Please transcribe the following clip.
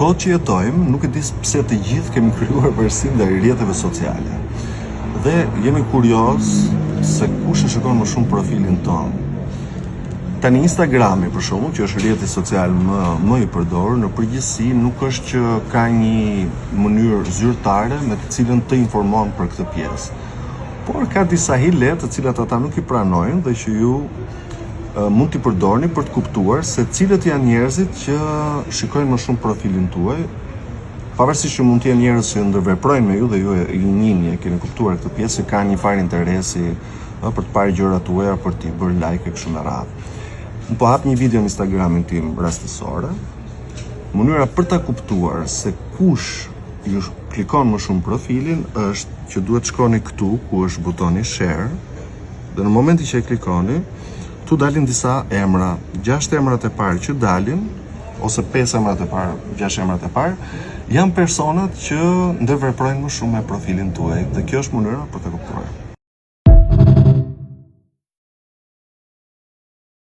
Po që jetojmë, nuk e di pse të gjithë kemi krijuar versim ndaj rrjeteve sociale. Dhe jemi kurioz se kush e shikon më shumë profilin tonë. Tani Instagrami, për shembull, që është rrjeti social më i përdorur, në përgjithësi nuk është që ka një mënyrë zyrtare me të cilën të informon për këtë pjesë. Por ka disa hile të cilat ata nuk i pranojnë dhe që ju mund t'i përdorni për të kuptuar se cilët janë njerëzit që shikojnë më shumë profilin tuaj, pavarësisht që mund të jenë njerëz që ndërveprojnë me ju dhe ju e njihni, e keni kuptuar këtë pjesë, ka një farë interesi për të parë gjërat tuaja, për t'i bërë like e kështu me radhë. Unë po hap një video në Instagramin tim rastësore. Mënyra për ta kuptuar se kush ju klikon më shumë profilin është që duhet shkoni këtu ku është butoni share dhe në momentin që e klikoni, tu dalin disa emra, 6 emrat e parë që dalin, ose 5 emrat e parë, 6 emrat e parë, janë personat që ndërveprojnë më shumë me profilin tuaj dhe kjo është mënyra për të kuptuar.